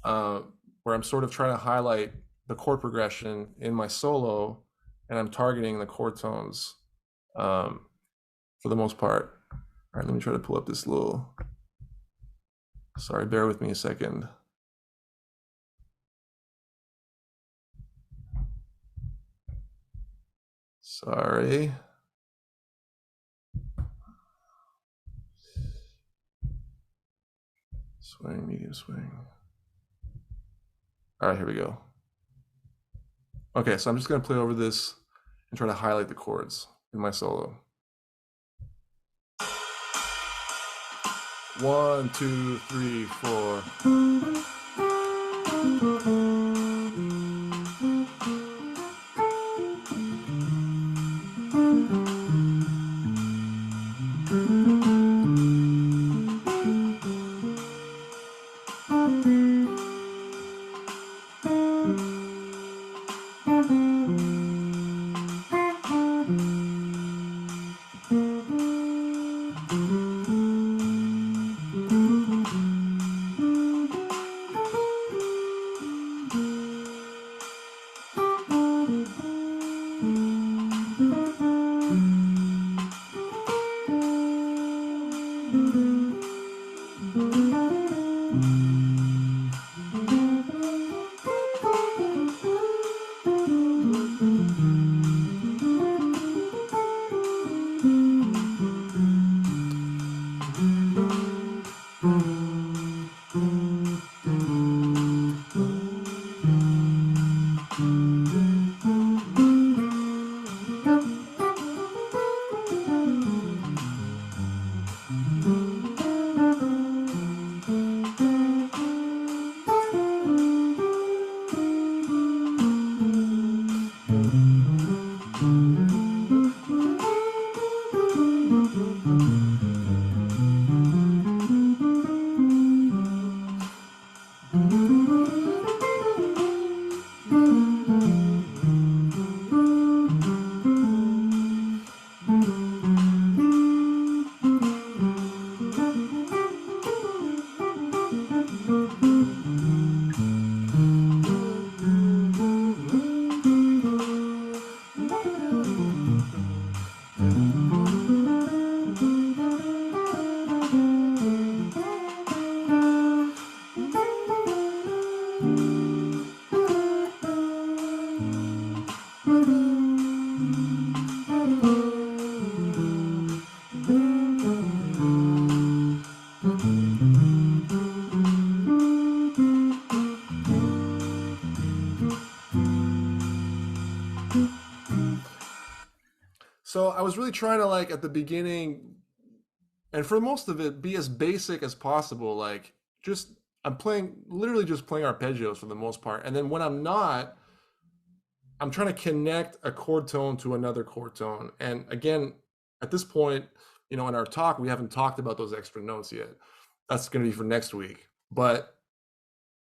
where I'm sort of trying to highlight the chord progression in my solo, and I'm targeting the chord tones for the most part. All right, let me try to pull up this little, sorry, bear with me a second. Sorry. Swing, medium swing. All right, here we go. Okay, so I'm just going to play over this and try to highlight the chords in my solo. 1, 2, 3, 4. So I was really trying to like at the beginning, and for most of it, be as basic as possible. Like just I'm playing literally just playing arpeggios for the most part, and then when I'm not, I'm trying to connect a chord tone to another chord tone. And again, at this point, in our talk, we haven't talked about those extra notes yet. That's going to be for next week.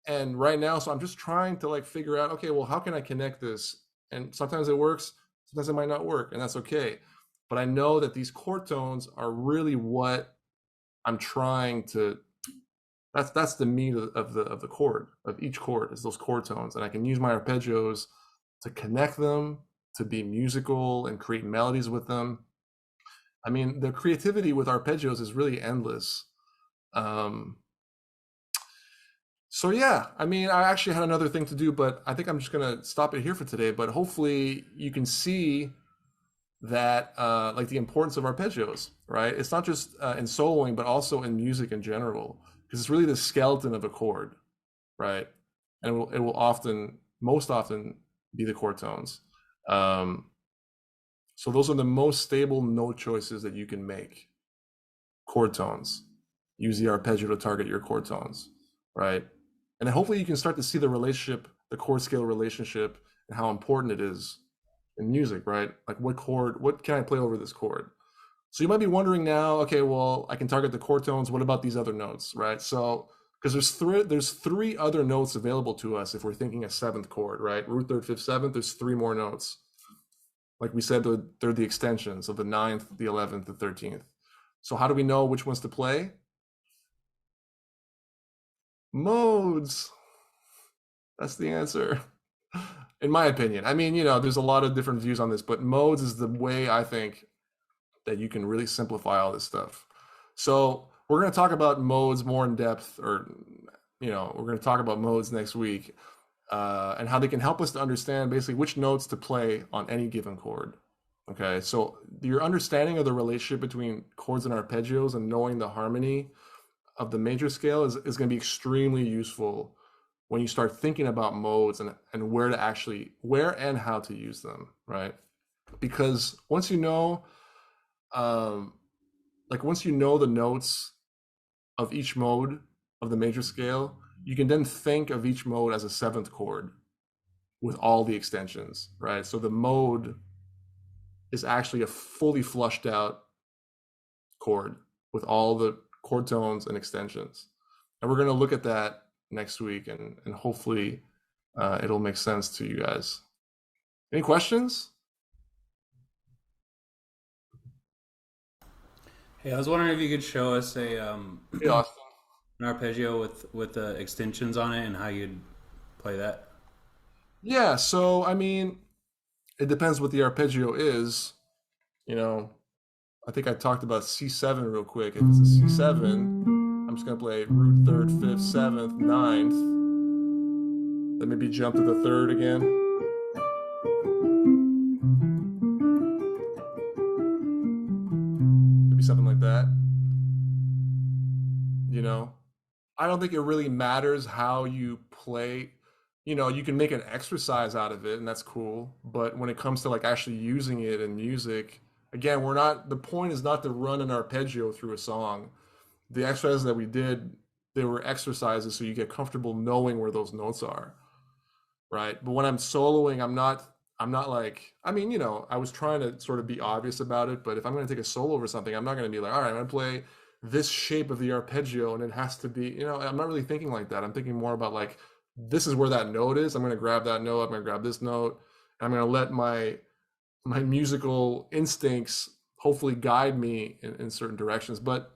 And right now, so I'm just trying to like figure out, okay, well, how can I connect this? And sometimes it works, sometimes it might not work, and that's okay. But I know that these chord tones are really what I'm trying to. That's the meat of the chord, of each chord, is those chord tones, and I can use my arpeggios to connect them, to be musical and create melodies with them. I mean, the creativity with arpeggios is really endless. Um, so yeah, I mean, I actually had another thing to do, but I think I'm just gonna stop it here for today. But hopefully, you can see that like the importance of arpeggios, right? It's not just in soloing, but also in music in general, because it's really the skeleton of a chord, right? And it will often, most often, be the chord tones. Um, so those are the most stable note choices that you can make. Chord tones. Use the arpeggio to target your chord tones, right? And then hopefully you can start to see the relationship, the chord scale relationship, and how important it is in music, right? Like what can I play over this chord? So you might be wondering now, okay, well, I can target the chord tones. What about these other notes, right? So because there's three other notes available to us if we're thinking a seventh chord, right? Root, third, fifth, seventh. There's three more notes. Like we said, they're the extensions of the ninth, the 11th, the 13th. So how do we know which ones to play? Modes. That's the answer, in my opinion. I mean, there's a lot of different views on this, but modes is the way I think that you can really simplify all this stuff. So we're going to talk about modes more in depth, or we're going to talk about modes next week, and how they can help us to understand basically which notes to play on any given chord. Okay, so your understanding of the relationship between chords and arpeggios and knowing the harmony of the major scale is going to be extremely useful when you start thinking about modes and where and how to use them, right? Because once you know the notes of each mode of the major scale, you can then think of each mode as a seventh chord with all the extensions, right? So the mode is actually a fully flushed out chord with all the chord tones and extensions. And we're going to look at that next week, and hopefully it'll make sense to you guys. Any questions? Hey, I was wondering if you could show us Hey, Austin. an arpeggio with the extensions on it and how you'd play that. Yeah, so I mean, it depends what the arpeggio is. I think I talked about C7 real quick. If it's a C7, I'm just going to play root, third, fifth, seventh, ninth. Then maybe jump to the third again. Maybe something like that. I don't think it really matters how you play. You can make an exercise out of it, and that's cool. But when it comes to like actually using it in music, again, the point is not to run an arpeggio through a song. The exercises that we did, they were exercises so you get comfortable knowing where those notes are, right? But when I'm soloing, I'm not like, I mean, I was trying to sort of be obvious about it, but if I'm going to take a solo over something, I'm not going to be like, all right, I'm going to play this shape of the arpeggio and it has to be, I'm not really thinking like that. I'm thinking more about like, this is where that note is. I'm going to grab that note. I'm going to grab this note. And I'm going to let my musical instincts hopefully guide me in certain directions. But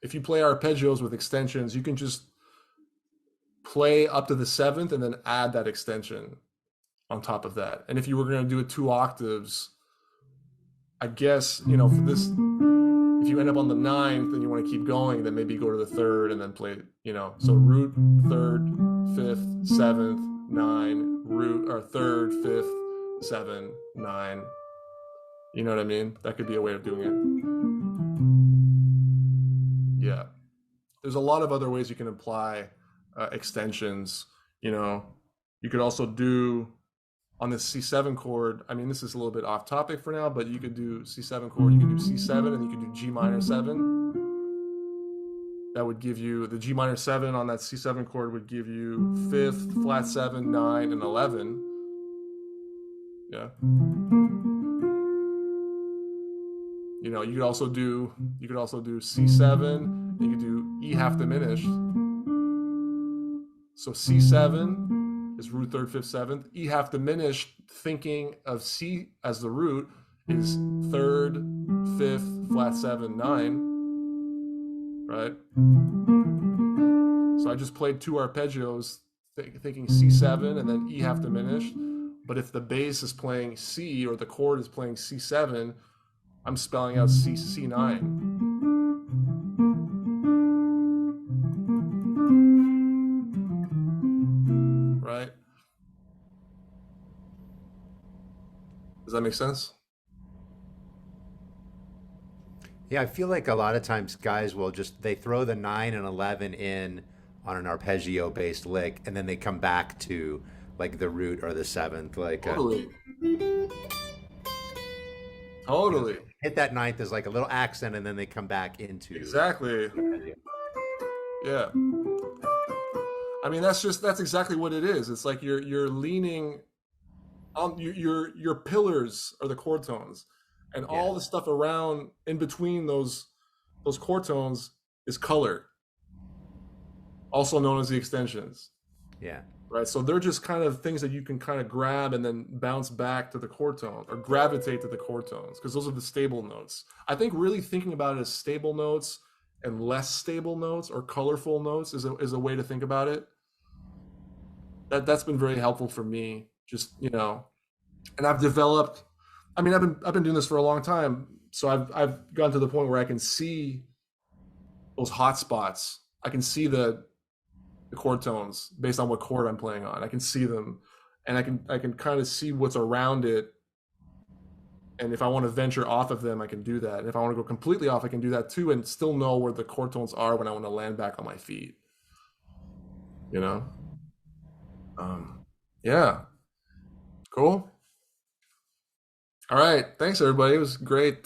if you play arpeggios with extensions, you can just play up to the seventh and then add that extension on top of that. And if you were going to do it 2 octaves, I guess, for this, if you end up on the ninth and you want to keep going, then maybe go to the third and then play, so root, third, fifth, seventh, nine, root, or third, fifth, 7, 9. You know what I mean? That could be a way of doing it. Yeah. There's a lot of other ways you can apply extensions. You could also do on this C7 chord, I mean, this is a little bit off topic for now, but you could do C7 chord, you could do C7, and you could do G minor 7. That would give you the G minor 7 on that C7 chord would give you 5th, flat 7, 9, and 11. Yeah. You know, you could also do C7, you could do E half diminished. So C7 is root 3rd, 5th, 7th. E half diminished, thinking of C as the root, is 3rd, 5th, flat 7, 9. Right? So I just played 2 arpeggios thinking C7 and then E half diminished. But if the bass is playing C or the chord is playing C7, I'm spelling out C9. Right? Does that make sense? Yeah, I feel like a lot of times guys will just they throw the 9 and 11 in on an arpeggio based lick and then they come back to like the root or the seventh like Totally. you know, Totally. hit that ninth as like a little accent and then they come back into Exactly. Yeah. I mean, that's exactly what it is. It's like you're leaning on your pillars are the chord tones, and Yeah. all the stuff around in between those chord tones is color, also known as the extensions. Yeah. Right. So they're just kind of things that you can kind of grab and then bounce back to the chord tone or gravitate to the chord tones because those are the stable notes. I think really thinking about it as stable notes and less stable notes or colorful notes is a way to think about it. That's been very helpful for me. Just, you know, and I've developed. I mean, I've been doing this for a long time, so I've gotten to the point where I can see those hot spots. I can see the chord tones based on what chord I'm playing on. I can see them, and I can kind of see what's around it. And if I want to venture off of them, I can do that. And if I want to go completely off, I can do that too, and still know where the chord tones are when I want to land back on my feet. You know. Yeah. Cool. All right. Thanks, everybody. It was great.